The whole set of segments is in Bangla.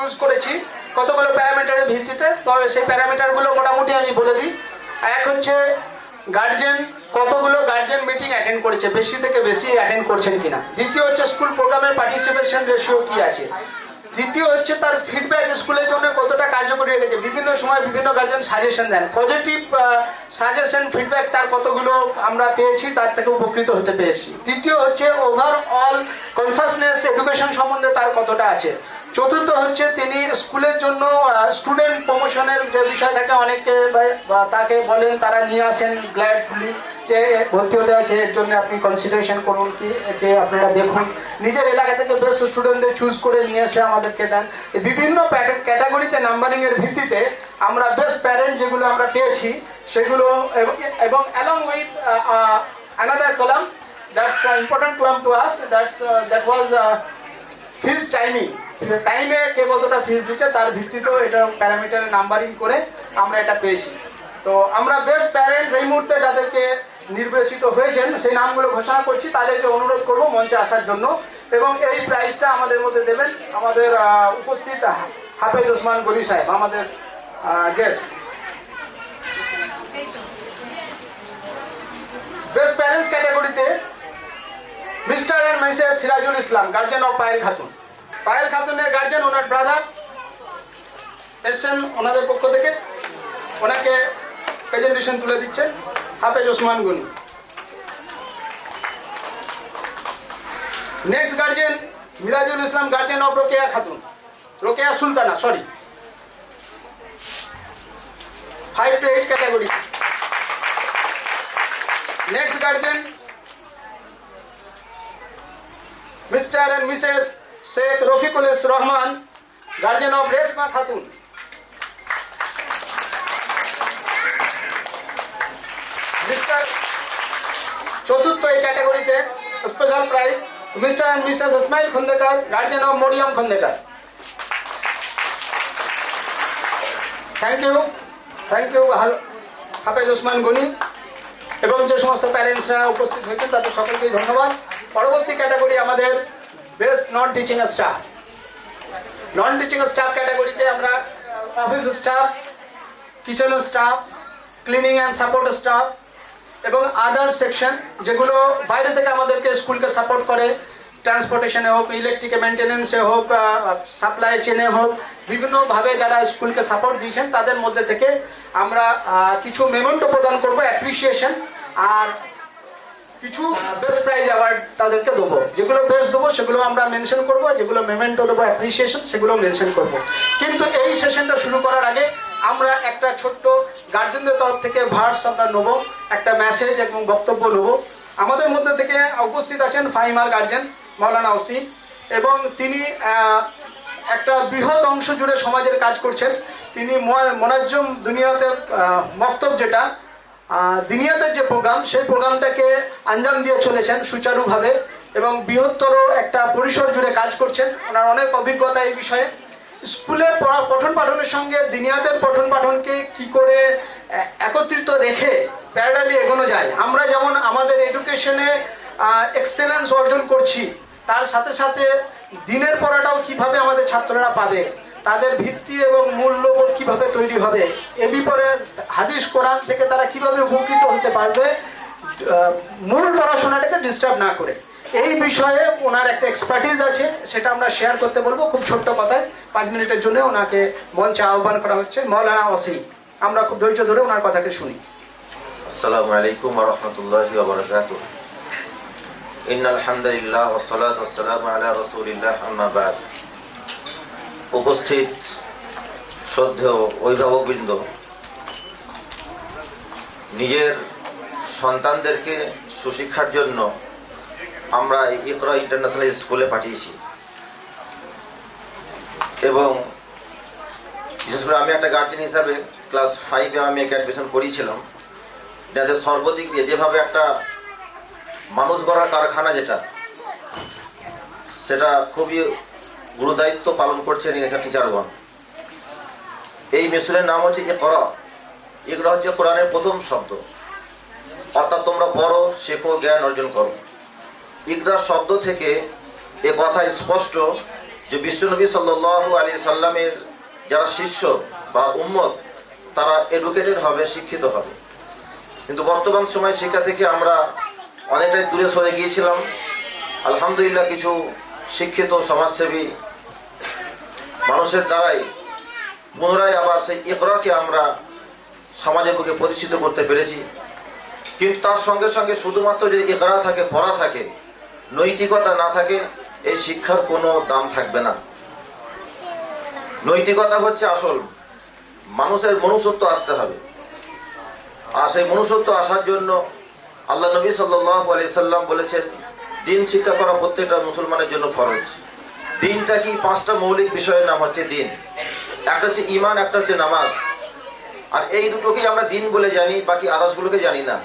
চুজ করেছি কতগুলো প্যারামিটারের ভিত্তিতে। তবে সেই প্যারামিটারগুলো মোটামুটি আমি বলে দিই। এক হচ্ছে গার্জেন, কতগুলো গার্জেন মিটিং অ্যাটেন্ড করেছে, বেশি থেকে বেশি অ্যাটেন্ড করছেন কিনা। দ্বিতীয় হচ্ছে স্কুল প্রোগ্রামের পার্টিসিপেশন রেশিও কি আছে। তৃতীয় হচ্ছে তার ফিডব্যাক স্কুলের জন্য কতটা কার্যকরী রেখেছে। বিভিন্ন সময় বিভিন্ন গার্জেন সাজেশন দেন, পজিটিভ সাজেশন ফিডব্যাক তার কতগুলো আমরা পেয়েছি, তার থেকে উপকৃত হতে পেরেছি। তৃতীয় হচ্ছে ওভারঅল কনসাসনেস এডুকেশন সম্বন্ধে তার কতটা আছে। চতুর্থ হচ্ছে তিনি স্কুলের জন্য স্টুডেন্ট প্রমোশনের যে বিষয় থাকে, অনেকে তাকে বলেন, তারা নিয়ে আসেন গ্ল্যাডফুলি যে ভর্তি হতে আছে, এর জন্য আপনি কনসিডারেশন করুন, কি একে আপনারা দেখুন। নিজের এলাকা থেকে বেস্ট স্টুডেন্টদের চুজ করে নিয়ে এসে আমাদেরকে দেন। বিভিন্ন ক্যাটাগরিতে নাম্বারিংয়ের ভিত্তিতে আমরা বেস্ট প্যারেন্ট যেগুলো আমরা পেয়েছি সেগুলো, এবং along with another column, that's important column to us, that was fees timing. টাইমে কে কতটা ফিজ দিচ্ছে তার ভিত্তিতেও এটা প্যারামিটারে নাম্বারিং করে আমরা এটা পেয়েছি। তো আমরা বেস্ট প্যারেন্টস এই মুহূর্তে যাদেরকে নির্বাচিত হয়েছেন সেই নামগুলো ঘোষণা করছি, তাদেরকে অনুরোধ করব মঞ্চে আসার জন্য। এবং এই প্রাইজটা আমাদের মধ্যে দেবেন আমাদের উপস্থিত হাফেজ ওসমান গনি সাহেব, আমাদের গেস্ট। বেস্ট প্যারেন্টস ক্যাটাগরিতে Mr and Mrs Sirajul Islam, guardian of Payel Khatun. Payel খাতুনের গার্জেন, ওনার ব্রাদার এসছেন ওনাদের পক্ষ থেকে, ওনাকে প্রেজেন্টেশন তুলে দিচ্ছেন Hafez Osman Gani. Next guardian Mirajul Islam, guardian of Rokeya Khatun, Rokeya Sultana, sorry, 5 to 8 category. Next guardian Mr and Mrs Sheikh Rafiqul Rahman, guardian of Reshma Khatun. চতুর্থ এই ক্যাটাগরিতে special prize Mr and Mrs Ismail Khandakar, guardian of Mariam Khandakar. Thank you Hafez Osman Gani এবং যে সমস্ত প্যারেন্টসরা উপস্থিত হয়েছেন তাদের সকলকেই ধন্যবাদ। পরবর্তী ক্যাটাগরি আমাদের best non teaching staff. Non teaching staff ক্যাটাগরিতে আমরা office staff, kitchen staff, cleaning and support staff এবং আদার সেকশন যেগুলো বাইরে থেকে আমাদেরকে স্কুলকে সাপোর্ট করে, ট্রান্সপোর্টেশনে হোক, ইলেকট্রিক মেনটেন্যান্সে হোক, সাপ্লাই চেনে হোক, বিভিন্নভাবে যারা স্কুলকে সাপোর্ট দিয়েছেন তাদের মধ্যে থেকে আমরা কিছু মেমেন্টো প্রদান করব, অ্যাপ্রিসিয়েশন, আর কিছু বেস্ট প্রাইজ অ্যাওয়ার্ড তাদেরকে দেবো। যেগুলো বেস্ট দেবো সেগুলো আমরা মেনশন করবো, যেগুলো মেমেন্টো দেবো অ্যাপ্রিসিয়েশন সেগুলো মেনশন করব। কিন্তু এই সেশনটা শুরু করার আগে আমরা একটা ছোট্ট গার্জেনদের তরফ থেকে ভার্স আমরা নেবো, একটা মেসেজ এবং বক্তব্য নেবো। আমাদের মধ্যে থেকে উপস্থিত আছেন ফাহিমার গার্জেন মৌলানা ওসিম, এবং তিনি একটা বৃহৎ অংশ জুড়ে সমাজের কাজ করছেন। তিনি মোনাজ্জম দুনিয়াতে মক্তব, যেটা দুনিয়াতে যে প্রোগ্রাম, সেই প্রোগ্রামটাকে আঞ্জাম দিয়ে চলেছেন সুচারুভাবে এবং বৃহত্তর একটা পরিসর জুড়ে কাজ করছেন। ওনার অনেক অভিজ্ঞতা এই বিষয়ে। স্কুলে পঠন পাঠনের সঙ্গে দিনিয়াতের পঠন পাঠনকে কি করে একত্রিত রেখে প্যারালালি এগোনো যায়। আমরা যেমন আমাদের এডুকেশনে এক্সেলেন্স অর্জন করছি, তার সাথে সাথে দিনের পড়াটাও কিভাবে আমাদের ছাত্ররা পাবে, তাদের ভিত্তি এবং মূল্যবোধ কিভাবে তৈরি হবে, এ বিপরে হাদিস কোরআন থেকে তারা কিভাবে উপকৃত হতে পারবে মূল পড়াশোনাটাকে ডিস্টার্ব না করে। এই বিষয়ে ওনার একটা এক্সপার্টিজ আছে, সেটা আমরা শেয়ার করতে বলবো খুব ছোট্ট কথায়। 5 মিনিটের জন্য ওনাকে মঞ্চে আহ্বান করা হচ্ছে। মৌলানা ওসিম, আমরা খুব ধৈর্য ধরে ওনার কথাকে শুনি। আসসালামু আলাইকুম ওয়া রাহমাতুল্লাহি ওয়া বারাকাতুহু। ইন্নাল হামদুলিল্লাহ ওয়াস সালাতু ওয়াস সালামু আলা রাসূলিল্লাহ, আম্মা বাদ। উপস্থিত শ্রদ্ধেয় অভিভাবকবৃন্দ, নিজের সন্তানদেরকে সুশিক্ষার জন্য আমরা ইকরা ইন্টারন্যাশনাল স্কুলে পাঠিয়েছি এবং বিশেষ করে আমি একটা গার্জেন হিসাবে ক্লাস 5-এ আমি একে অ্যাডমিশন করিয়েছিলাম। যাদের সর্বদিক দিয়ে যেভাবে একটা মানুষ গড়ার কারখানা, সেটা খুবই গুরুদায়িত্ব পালন করছেন এখানে টিচারগণ। এই মিশনের নাম হচ্ছে ইকরা। ইকরা হচ্ছে কোরআনের প্রথম শব্দ, অর্থাৎ তোমরা পড়ো, শেখো, জ্ঞান অর্জন করো। ইকরা শব্দ থেকে এ কথা স্পষ্ট যে বিশ্বনবী সাল্লাল্লাহু আলাইহি সাল্লামের যারা শিষ্য বা উম্মত তারা এডুকেটেড হবে, শিক্ষিত হবে। কিন্তু বর্তমান সময় শিক্ষা থেকে আমরা অনেকটাই দূরে সরে গিয়েছিলাম। আলহামদুলিল্লাহ কিছু শিক্ষিত সমাজসেবী মানুষের দ্বারাই পুনরায় আবার সেই ইকরাকে আমরা সমাজের বুকে প্রতিষ্ঠিত করতে পেরেছি। কিন্তু তার সঙ্গে সঙ্গে শুধুমাত্র যদি ইকরা থাকে, পড়া থাকে, নৈতিকতা না থাকে, এই শিক্ষার কোনো দাম থাকবে না। নৈতিকতা হচ্ছে আসল, মানুষের মনুষ্যত্ব আসতে হবে। আর সেই মনুষ্যত্ব আসার জন্য আল্লাহ নবী সাল্লাল্লাহু আলাইহি সাল্লাম বলেছেন দিন শিক্ষা করা প্রত্যেকটা মুসলমানের জন্য ফরজ। দিনটা কি? 5টা মৌলিক বিষয়ের নাম হচ্ছে দিন। একটা হচ্ছে ঈমান, একটা হচ্ছে নামাজ। আর এই দুটোকেই আমরা দিন বলে জানি, বাকি আদার্সগুলোকে জানি না।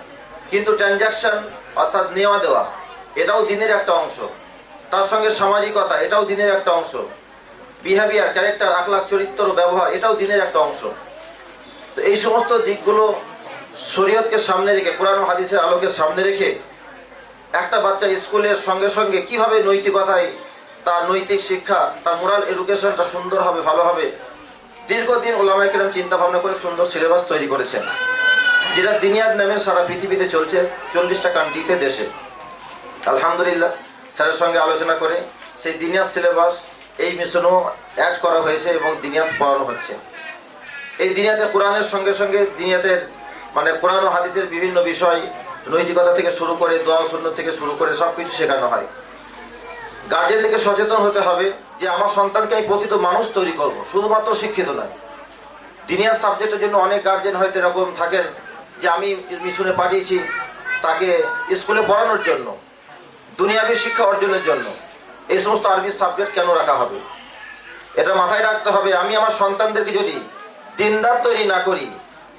কিন্তু ট্রানজাকশন অর্থাৎ নেওয়া দেওয়া এটাও দিনের একটা অংশ। তার সঙ্গে সামাজিকতা এটাও দিনের একটা অংশ। বিহেভিয়ার, ক্যারেক্টার, আখলাক, চরিত্র, ব্যবহার এটাও দিনের একটা অংশ। তো এই সমস্ত দিকগুলো শরীয়তকে সামনে রেখে, কোরআন ও হাদিসের আলোকে সামনে রেখে একটা বাচ্চা স্কুলের সঙ্গে সঙ্গে কিভাবে নৈতিকতায় তার নৈতিক শিক্ষা, তার মোরাল এডুকেশনটা সুন্দর হবে, ভালো হবে, দীর্ঘদিন ওলামায়ে কেরাম চিন্তা ভাবনা করে সুন্দর সিলেবাস তৈরি করেছেন, যেটা দিনিয়ার নামে সারা পৃথিবীতে চলছে 40টা কান্ট্রিতে, দেশে। আলহামদুলিল্লাহ স্যারের সঙ্গে আলোচনা করে সেই দিনিয়ার সিলেবাস এই মিশনও অ্যাড করা হয়েছে এবং দিনিয়াত পড়ানো হচ্ছে। এই দিনিয়াতে কোরআনের সঙ্গে সঙ্গে দিনিয়াতের মানে কোরআন ও হাদিসের বিভিন্ন বিষয়, নৈতিকতা থেকে শুরু করে দোয়া সুন্নাত থেকে শুরু করে সবকিছু শেখানো হয়। গার্জিয়ান থেকে সচেতন হতে হবে যে আমার সন্তানকে আমি প্রকৃত মানুষ তৈরি করব, শুধুমাত্র শিক্ষিত নয়। দিনিয়ার সাবজেক্টের জন্য অনেক গার্জিয়ান হয়তো এরকম থাকেন যে আমি মিশনে পাঠিয়েছি তাকে স্কুলে পড়ানোর জন্য, দুনিয়াবী শিক্ষা অর্জনের জন্য। এই সমস্ত আরবি সাবজেক্ট কেন রাখা হবে? এটা মাথায় রাখতে হবে। আমি আমার সন্তানদেরকে যদি দিনদার তৈরি না করি,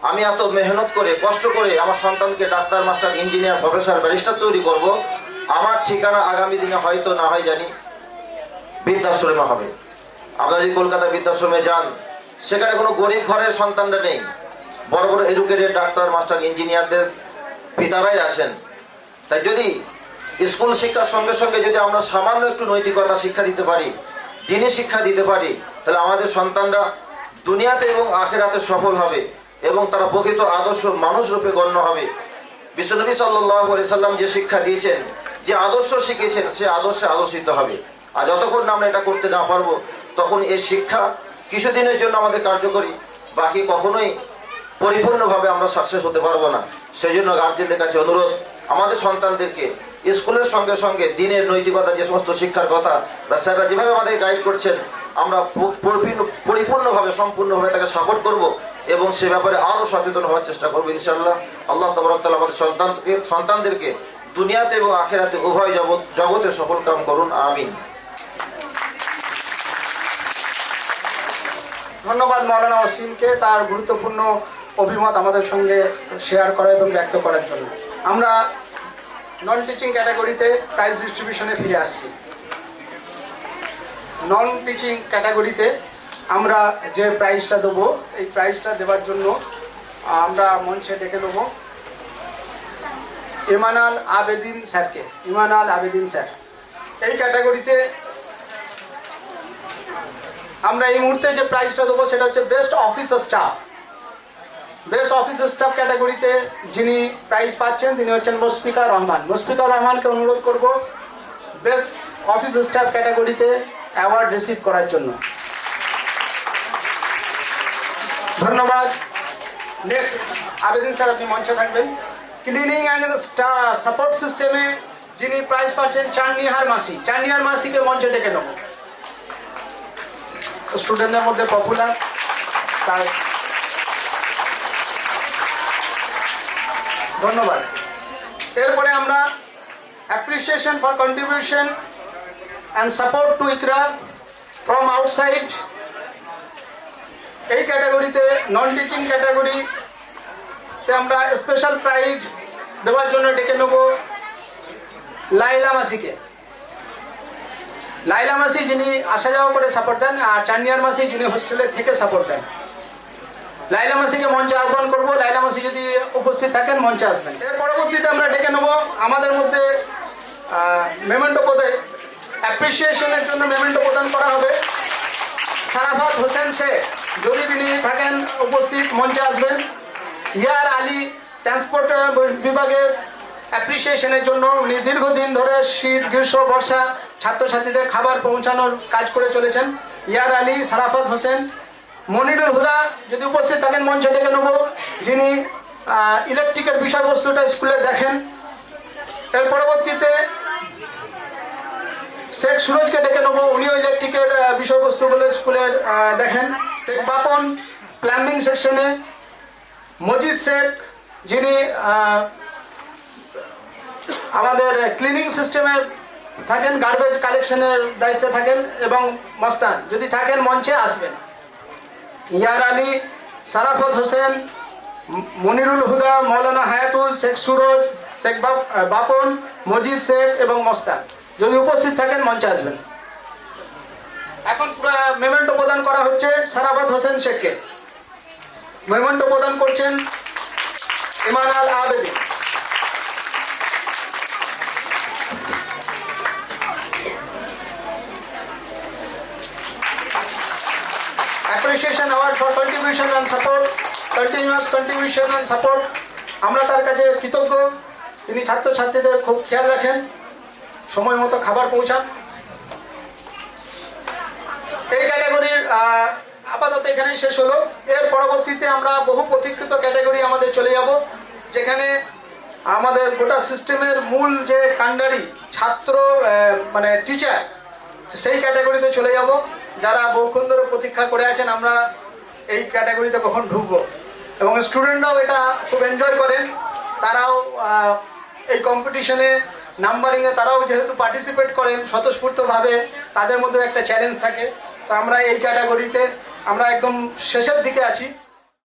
আমি এত মেহনত করে কষ্ট করে আমার সন্তানকে doctor, master, engineer, professor, barrister তৈরি করব, আমার ঠিকানা আগামী দিনে হয়তো না হয় জানি বৃদ্ধাশ্রমে হবে। আপনারা যদি কলকাতা বৃদ্ধাশ্রমে যান, সেখানে কোনো গরিব ঘরের সন্তানরা নেই, বড় বড় এডুকেটেড ডাক্তার, মাস্টার, ইঞ্জিনিয়ারদের পিতারাই আছেন। তাই যদি স্কুল শিক্ষার সঙ্গে সঙ্গে যদি আমরা সামান্য একটু নৈতিকতা শিক্ষা দিতে পারি, দিনী শিক্ষা দিতে পারি, তাহলে আমাদের সন্তানরা দুনিয়াতে এবং আখিরাতে সফল হবে এবং তারা প্রকৃত আদর্শ মানুষ রূপে গণ্য হবে। বিশ্বনবী সাল্লাল্লাহু আলাইহি সাল্লাম যে শিক্ষা দিয়েছেন, যে আদর্শ শিখিয়েছেন, সে আদর্শে আদর্শিত হবে। আর যতক্ষণ আমরা এটা করতে না পারবো, তখন এই শিক্ষা কিছুদিনের জন্য আমাদের কার্যকরী, বাকি কখনোই পরিপূর্ণভাবে আমরা সাকসেস হতে পারবো না। সেই জন্য গার্জিয়ানদের কাছে অনুরোধ, আমাদের সন্তানদেরকে স্কুলের সঙ্গে সঙ্গে দিনের নৈতিকতা যে সমস্ত শিক্ষার কথা বা স্যাররা যেভাবে আমাদের গাইড করছেন, আমরা পরিপূর্ণভাবে সম্পূর্ণভাবে তাকে সাপোর্ট করব এবং সে ব্যাপারে আরও সচেতন হওয়ার চেষ্টা করবো ইনশাআল্লাহ। আল্লাহ তাবারক তাআলা আমাদের সন্তানদেরকে দুনিয়াতে এবং আখিরাতে উভয় জগতে সফল কাম করুন, আমিন। ধন্যবাদ মাওলানা ওসিমকে তার গুরুত্বপূর্ণ অভিমত আমাদের সঙ্গে শেয়ার করা এবং ব্যক্ত করার জন্য। আমরা নন টিচিং ক্যাটাগরিতে প্রাইজ ডিস্ট্রিবিউশনে ফিরে আসছি। নন টিচিং ক্যাটাগরিতে আমরা যে প্রাইজটা দেবো, এই প্রাইজটা দেওয়ার জন্য আমরা মঞ্চে ডেকে নেব ইমানাল আবেদিন স্যারকে। ইমানাল আবেদিন স্যার এই ক্যাটাগরিতে আমরা এই মুহূর্তে যে প্রাইজটা দেবো সেটা হচ্ছে best office staff. Best office staff ক্যাটাগরিতে যিনি প্রাইজ পাচ্ছেন তিনি হচ্ছেন মুশফিকা রহমান। মুশফিকা রহমানকে অনুরোধ করব বেস্ট অফিস স্টাফ ক্যাটাগরিতে অ্যাওয়ার্ড রিসিভ করার জন্য। ধন্যবাদ। নেক্সট আবেদিন স্যার, আপনি মঞ্চে থাকবেন। ক্লিনিং অ্যান্ড সাপোর্ট সিস্টেমে যিনি প্রাইজ পাচ্ছেন চাননিহার মাসি। চাননিহার মাসিকে মঞ্চে ডেকে নেব। স্টুডেন্টদের মধ্যে পপুলার, তাই ধন্যবাদ। এরপরে আমরা appreciation for contribution and support to Iqra from outside, এই ক্যাটাগরিতে নন টিচিং ক্যাটাগরিতে আমরা স্পেশাল প্রাইজ দেওয়ার জন্য ডেকে নেব লাইলা মাসিকে। লাইলা মাসি যিনি আসা যাওয়া করে সাপোর্ট দেন, আর চান্নিয়ার মাসি যিনি হোস্টেলে থেকে সাপোর্ট দেন। লাইলা মাসিকে মঞ্চে আহ্বান করবো। লাইলা মাসি যদি উপস্থিত থাকেন মঞ্চে আসবেন। এর পরবর্তীতে আমরা ডেকে নেব আমাদের মধ্যে মেমেন্টো পদে অ্যাপ্রিসিয়েশনের জন্য মেমেন্টো প্রদান করা হবে। সারাফাত হোসেন শেখ যদি তিনি থাকেন উপস্থিত মঞ্চে আসবেন। ইয়ার আলী ট্রান্সপোর্ট বিভাগের অ্যাপ্রিসিয়েশনের জন্য উনি দীর্ঘদিন ধরে শীত গ্রীষ্ম বর্ষা ছাত্রছাত্রীদের খাবার পৌঁছানোর কাজ করে চলেছেন। ইয়ার আলী, সারাফাত হোসেন, মনিরুল হুদা যদি উপস্থিত থাকেন মঞ্চে ডেকে নেব, যিনি ইলেকট্রিকের বিষয়বস্তুটা স্কুলে দেখেন। এর পরবর্তীতে শেখ সুরজকে ডেকে নেবো, উনিও ইলেকট্রিকের বিষয়বস্তুগুলো স্কুলের দেখেন। শেখ বাপন প্লাম্বিং সেকশনে, মজিদ শেখ যিনি আমাদের ক্লিনিং সিস্টেমের থাকেন, গার্বেজ কালেকশনের দায়িত্বে থাকেন, এবং মস্তান যদি থাকেন মঞ্চে আসবেন। ইয়ার আলী, সারাফত হোসেন, মনিরুল হুদা, মৌলানা হায়াতুল, শেখ সুরজ, শেখ বাপন, মজিদ শেখ এবং মস্তান যদি উপস্থিত থাকেন মঞ্চে আসবেন। এখন পুরো মেমেন্টো প্রদান করা হচ্ছে সারাফত হোসেন শেখকে। মেমেন্টো প্রদান করছেন ইমান আল Abedin. Appreciation award for contribution and support, continuous contribution and support. আমরা তার কাছে কৃতজ্ঞ। তিনি ছাত্রছাত্রীদের খুব খেয়াল রাখেন, সময় মতো খাবার পৌঁছান। এই ক্যাটাগরির আপাতত এখানেই শেষ হলো। এর পরবর্তীতে আমরা বহু প্রতীক্ষিত ক্যাটাগরি আমাদের চলে যাব, যেখানে আমাদের গোটা সিস্টেমের মূল যে কাণ্ডারি ছাত্র মানে টিচার, সেই ক্যাটাগরিতে চলে যাব। যারা বহুক্ষণ ধরে প্রতীক্ষা করে আছেন আমরা এই ক্যাটাগরিতে কখন ঢুকবো, এবং স্টুডেন্টরাও এটা খুব এনজয় করেন। তারাও এই কম্পিটিশনে নাম্বারিংয়ে তারাও যেহেতু পার্টিসিপেট করেন স্বতঃস্ফূর্তভাবে, তাদের মধ্যে একটা চ্যালেঞ্জ থাকে। তো আমরা এই ক্যাটাগরিতে আমরা একদম শেষের দিকে আছি।